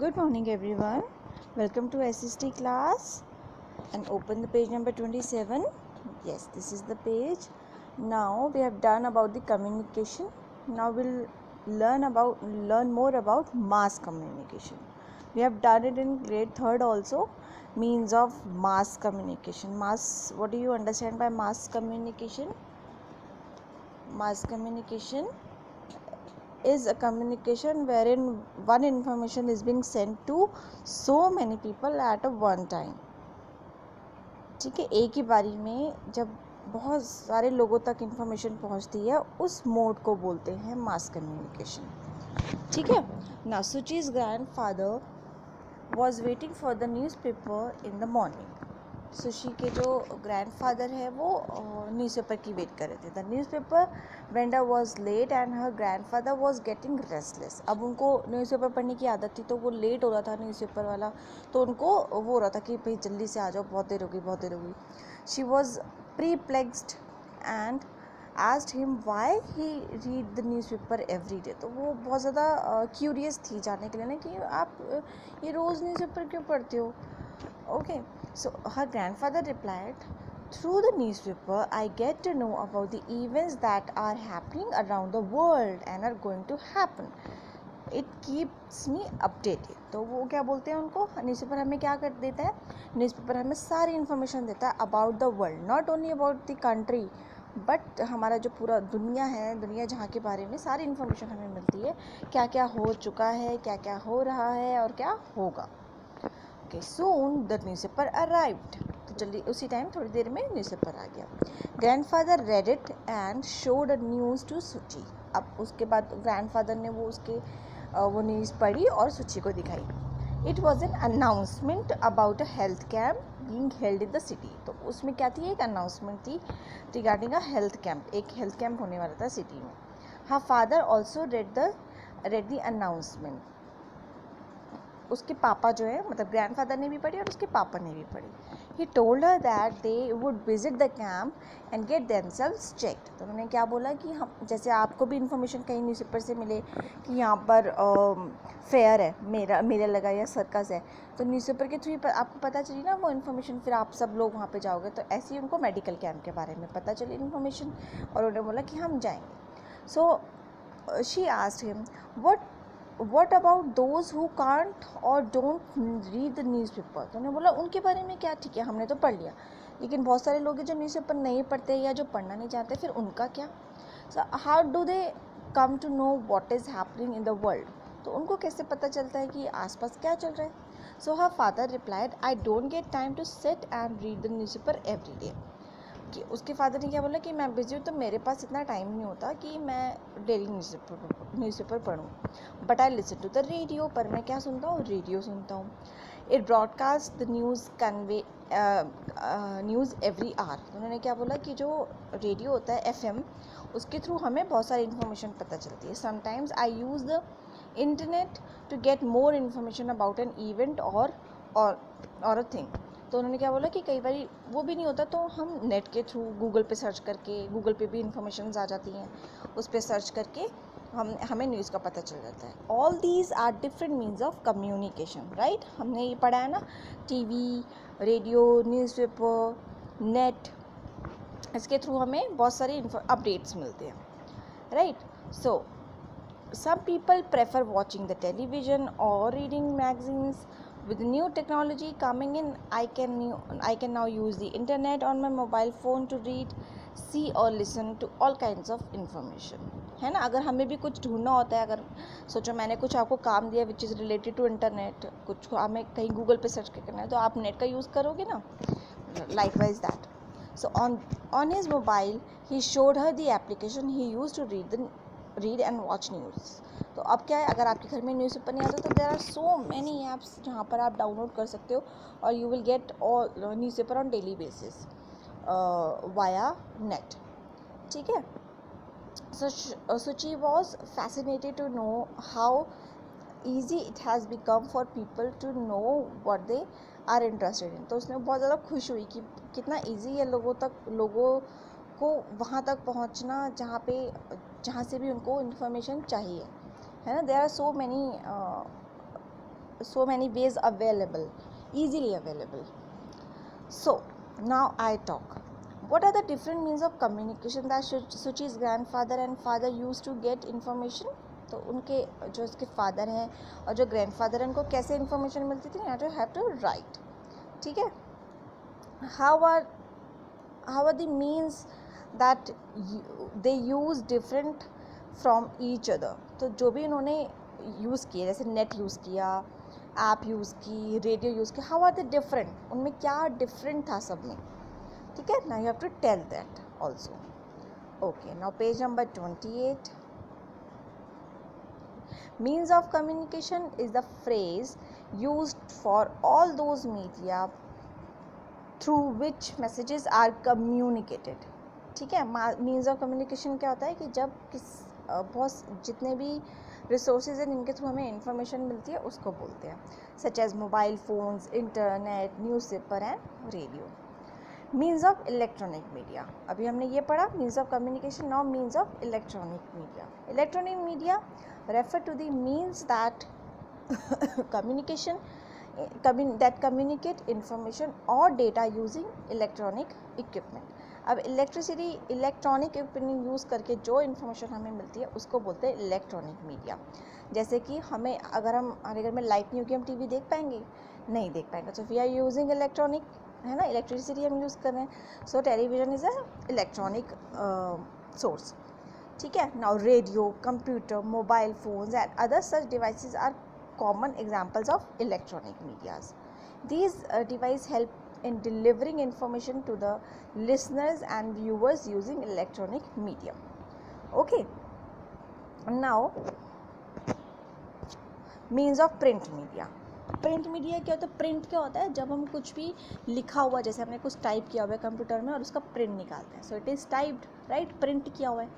Good morning everyone. Welcome to SST class and open the page number 27. Yes, this is the page. Now we have done about the communication. Now we'll learn more about mass communication. We have done it in grade 3rd also, means of mass communication. Mass, what do you understand by mass communication? Mass communication is a communication wherein one information is being sent to so many people at a one time. ठीक है, एक ही बारी में जब बहुत सारे लोगों तक इंफॉर्मेशन पहुंचती है, उस मोड को बोलते हैं मास कम्युनिकेशन. ठीक है. Now Sushi's grandfather was waiting for the newspaper in the morning. Sushi के जो ग्रैंडफादर है वो न्यूज़पेपर की वेट कर रहे थे. The newspaper vendor was late and her grandfather was getting restless. अब उनको न्यूज़पेपर पढ़ने की आदत थी तो वो लेट हो रहा था न्यूज़पेपर वाला, तो उनको वो हो रहा था कि भाई जल्दी से आ जाओ, बहुत देर होगी बहुत देर होगी. शी वॉज प्रीप्लेक्स्ड एंड asked him why he read the newspaper every day. तो वो बहुत ज़्यादा क्यूरियस थी जानने के लिए ना कि आप ये रोज़ न्यूज़पेपर क्यों पढ़ते हो. Okay, so her grandfather replied, through the newspaper I get to know about the events that are happening around the world and are going to happen. It keeps me updated. तो वो क्या बोलते हैं उनको, newspaper हमें क्या कर देता है, न्यूज़पेपर हमें सारी इन्फॉर्मेशन देता है about the world, not only about the country but हमारा जो पूरा दुनिया है, दुनिया जहाँ के बारे में सारी इन्फॉर्मेशन हमें मिलती है, क्या क्या हो चुका है, क्या क्या हो रहा है और क्या होगा. Okay, soon the newspaper arrived. तो जल्दी उसी टाइम थोड़ी देर में न्यूज़पेपर आ गया. Grandfather read it and showed a news to सुची. अब उसके बाद ग्रैंडफादर ने वो न्यूज़ पढ़ी और सुची को दिखाई. It was an announcement about a health camp being held in the city. तो उसमें क्या थी, एक अनाउंसमेंट थी रिगार्डिंग अ हेल्थ कैंप. एक हेल्थ कैंप होने वाला था सिटी में. Her father also read the announcement. उसके पापा जो है, मतलब ग्रैंडफादर ने भी पढ़ी और उसके पापा ने भी पढ़ी. He told her that they would visit the camp and get themselves checked. तो उन्होंने क्या बोला कि हम, जैसे आपको भी इन्फॉर्मेशन कहीं न्यूज़पेपर से मिले कि यहाँ पर फेयर है, मेला लगा या सर्कस है, तो न्यूज़पेपर के थ्रू आपको पता चली ना वो इन्फॉर्मेशन, फिर आप सब लोग वहाँ पे जाओगे. तो ऐसे ही उनको मेडिकल कैंप के बारे में पता चली इन्फॉर्मेशन और उन्होंने बोला कि हम जाएंगे. So she asked him what about those who can't or don't read the newspaper. तो उन्होंने बोला उनके बारे में क्या. ठीक है, हमने तो पढ़ लिया, लेकिन बहुत सारे लोग हैं जो न्यूज़पेपर नहीं पढ़ते या जो पढ़ना नहीं चाहते, फिर उनका क्या. so how do they come to know what is happening in the world. तो उनको कैसे पता चलता है कि आसपास क्या चल रहा है. so her father replied, I don't get time to sit and read the newspaper every day. कि उसके फादर ने क्या बोला कि मैं बिजी हूँ तो मेरे पास इतना टाइम नहीं होता कि मैं डेली न्यूज़पेपर पढूं. But I listen to the radio. पर मैं क्या सुनता हूँ, रेडियो सुनता हूँ. It broadcast the news every hour. तो उन्होंने क्या बोला कि जो रेडियो होता है FM, उसके थ्रू हमें बहुत सारी इन्फॉर्मेशन पता चलती है. Sometimes I use the internet to get more information about an event और अ थिंग. तो उन्होंने क्या बोला कि कई बार वो भी नहीं होता तो हम नेट के थ्रू गूगल पे सर्च करके, गूगल पे भी इंफॉर्मेशन आ जाती हैं, उस पर सर्च करके हमें न्यूज़ का पता चल जाता है. All these are different means of communication, right. हमने ये पढ़ा है ना, टीवी, रेडियो, न्यूज़पेपर, नेट, इसके थ्रू हमें बहुत सारी अपडेट्स मिलते हैं, right. So some people prefer watching the television or reading magazines. With new technology coming in, I can now use the internet on my mobile phone to read, see or listen to all kinds of information. है ना. अगर हमें भी कुछ ढूंढना होता है, अगर सोचो मैंने कुछ आपको काम दिया which is related to internet, कुछ हमें कहीं गूगल पे सर्च करना है तो आप नेट का यूज़ करोगे ना. Likewise that. So on his mobile he showed her the application he used to read and watch news. तो अब क्या है, अगर आपके घर में न्यूज़पेपर नहीं आता तो there are so many apps जहाँ पर आप डाउनलोड कर सकते हो और you will get all newspaper on daily basis via net. ठीक है. so Suchi was fascinated to know how easy it has become for people to know what they are interested in. तो उसने बहुत ज़्यादा खुश हुई कि कितना ईजी है लोगों को वहाँ तक पहुँचना जहाँ से भी उनको इन्फॉर्मेशन चाहिए, है ना. There are so many so many ways available, easily available. So now I talk. What are the different means of communication that Suchi's grandfather and father used to get information? तो उनके जो उसके father हैं और जो grandfather हैं उनको कैसे इन्फॉर्मेशन मिलती थी? You have to write. ठीक है? How are the means that they use different from each other? तो जो भी उन्होंने यूज़ किए, जैसे नेट यूज़ किया, ऐप यूज़ की, रेडियो यूज़ किया, हाउ आर दे डिफरेंट? उनमें क्या डिफरेंट था सब में? ठीक है, now you have to tell that also. Okay, now page number 28. Means of communication is the phrase used for all those media through which messages are communicated. ठीक है, means of communication क्या होता है कि जब बहुत जितने भी रिसोर्सेज हैं जिनके थ्रू हमें इंफॉर्मेशन मिलती है उसको बोलते हैं, such as mobile phones, internet, newspaper and radio. Means of electronic media, अभी हमने ये पढ़ा means of communication. Now means of electronic media. Electronic media refer to the means that communicate information or data using electronic equipment. अब electronic equipment use करके जो information हमें मिलती है उसको बोलते हैं इलेक्ट्रॉनिक मीडिया. जैसे कि हमें अगर हमारे घर में लाइट नहीं होगी हम टीवी देख पाएंगे? नहीं देख पाएंगे. So we are using electronic, है ना, इलेक्ट्रिसिटी हम यूज़ कर रहे हैं. So television is a electronic source. ठीक है. Now radio, computer, mobile phones and other such devices are common examples of electronic medias. These device help in delivering information to the listeners and viewers using electronic medium. Okay, now means of print media. Print media क्या होता है? Print क्या होता है? जब हम कुछ भी लिखा हुआ, जैसे हमने कुछ टाइप किया हुआ है कंप्यूटर में और उसका प्रिंट निकालते हैं, so it is typed, right, print किया हुआ है.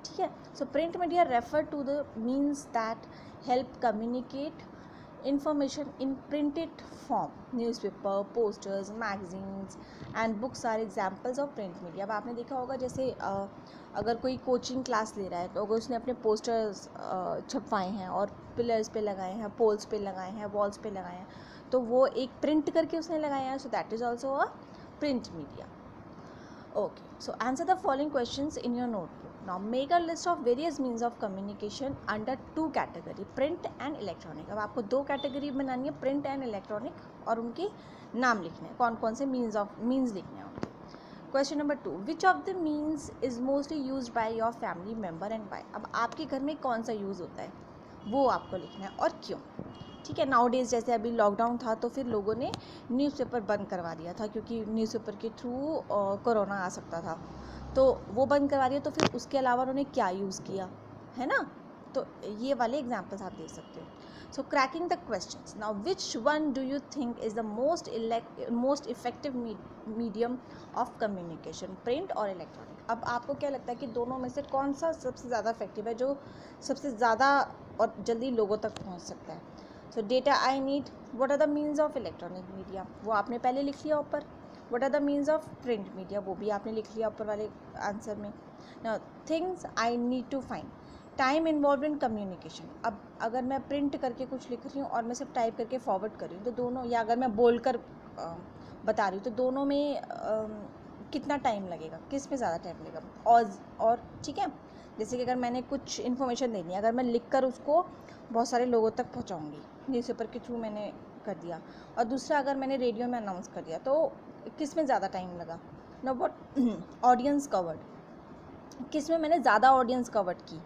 ठीक है. So print media refer to the means that help communicate information in printed form. Newspaper, posters, magazines and books are examples of print media. अब आपने देखा होगा जैसे अगर कोई कोचिंग क्लास ले रहा है तो अगर उसने अपने पोस्टर्स छपवाए हैं और पिलर्स पे लगाए हैं, पोल्स पे लगाए हैं, वॉल्स पे लगाए हैं, तो वो एक प्रिंट करके उसने लगाया है. So that is also a print media. Okay, so answer the following questions in your notebook. Now make a list of various means of communication under two category, print and electronic. अब आपको दो category बनानी है, print and electronic, और उनके नाम लिखने हैं, कौन कौन से means लिखने हैं उनके. Question number 2, which of the means is mostly used by your family member and why? अब आपके घर में कौन सा यूज़ होता है वो आपको लिखना है और क्यों. ठीक है. नाउ डेज जैसे अभी लॉकडाउन था तो फिर लोगों ने न्यूज़पेपर बंद करवा दिया था क्योंकि न्यूज़पेपर के थ्रू कोरोना आ सकता था, तो वो बंद करवा दिया. तो फिर उसके अलावा उन्होंने क्या यूज़ किया, है ना. तो ये वाले एग्जांपल्स आप दे सकते हो. So cracking the questions. Now which one do you think is the most effective medium of communication, print और इलेक्ट्रॉनिक? अब आपको क्या लगता है कि दोनों में से कौन सा सबसे ज़्यादा इफेक्टिव है, जो सबसे ज़्यादा और जल्दी लोगों तक पहुँच सकता है? So data I need. What are the means of electronic media, वो आपने पहले लिख लिया ऊपर. What are the means of print media, वो भी आपने लिख लिया ऊपर वाले आंसर में. Now things I need to find. Time involve in communication. अब अगर मैं प्रिंट करके कुछ लिख रही हूँ और मैं सिर्फ टाइप करके फॉरवर्ड कर रही हूँ तो दोनों, या अगर मैं बोल कर बता रही हूँ तो दोनों में कितना टाइम लगेगा, किस में ज़्यादा टाइम लगेगा? और ठीक है, जैसे कि अगर मैंने कुछ इन्फॉर्मेशन देनी है, अगर मैं लिख कर उसको बहुत सारे लोगों तक पहुँचाऊँगी, न्यूज़पेपर के थ्रू मैंने कर दिया, और दूसरा अगर मैंने रेडियो में अनाउंस कर दिया, तो किस में ज़्यादा टाइम लगा? नो व्हाट ऑडियंस कवर्ड, किस में मैंने ज़्यादा ऑडियंस कवर्ड की.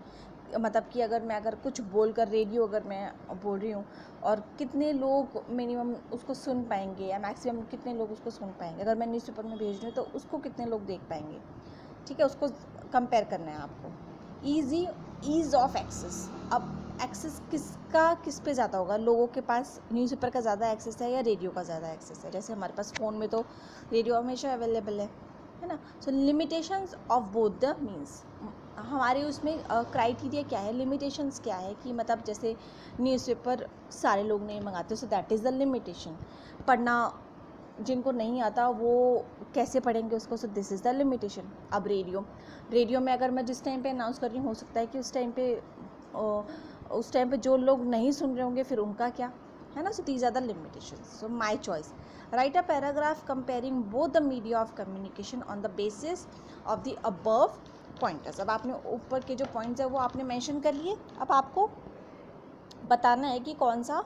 मतलब कि अगर कुछ बोलकर रेडियो अगर मैं बोल रही हूँ और कितने लोग मिनिमम उसको सुन पाएंगे या मैक्सिमम कितने लोग उसको सुन पाएंगे. अगर मैं न्यूज़पेपर में भेज रही हूँ तो उसको कितने लोग देख पाएंगे. ठीक है, उसको कंपेयर करना है आपको. Ease of access. अब एक्सेस किस पे ज़्यादा होगा? लोगों के पास न्यूज़पेपर का ज़्यादा एक्सेस है या रेडियो का ज़्यादा एक्सेस है? जैसे हमारे पास फ़ोन में तो रेडियो हमेशा अवेलेबल है ना. So limitations of both the means. हमारे उसमें क्राइटेरिया क्या है, लिमिटेशंस क्या है कि मतलब जैसे न्यूज़पेपर सारे लोग नहीं मंगाते, so that is the limitation. पढ़ना जिनको नहीं आता वो कैसे पढ़ेंगे उसको, so this is the limitation. अब रेडियो में अगर मैं जिस टाइम पे अनाउंस कर रही हूँ, हो सकता है कि उस टाइम पे जो लोग नहीं सुन रहे होंगे फिर उनका क्या, है ना. So these are the limitations. So my choice, write a paragraph comparing both the media of communication on the basis of the above pointers. अब आपने ऊपर के जो पॉइंट्स है वो आपने मेंशन कर लिए. अब आपको बताना है कि कौन सा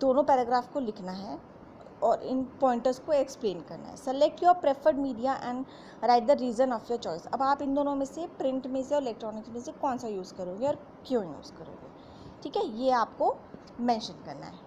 दोनों पैराग्राफ को लिखना है और इन पॉइंटर्स को एक्सप्लेन करना है. Select your preferred media and right the reason of your choice. अब आप इन दोनों में से, प्रिंट में से और इलेक्ट्रॉनिक्स में से कौन सा यूज़ करोगे और क्यों यूज़ करोगे. ठीक है, ये आपको मेंशन करना है.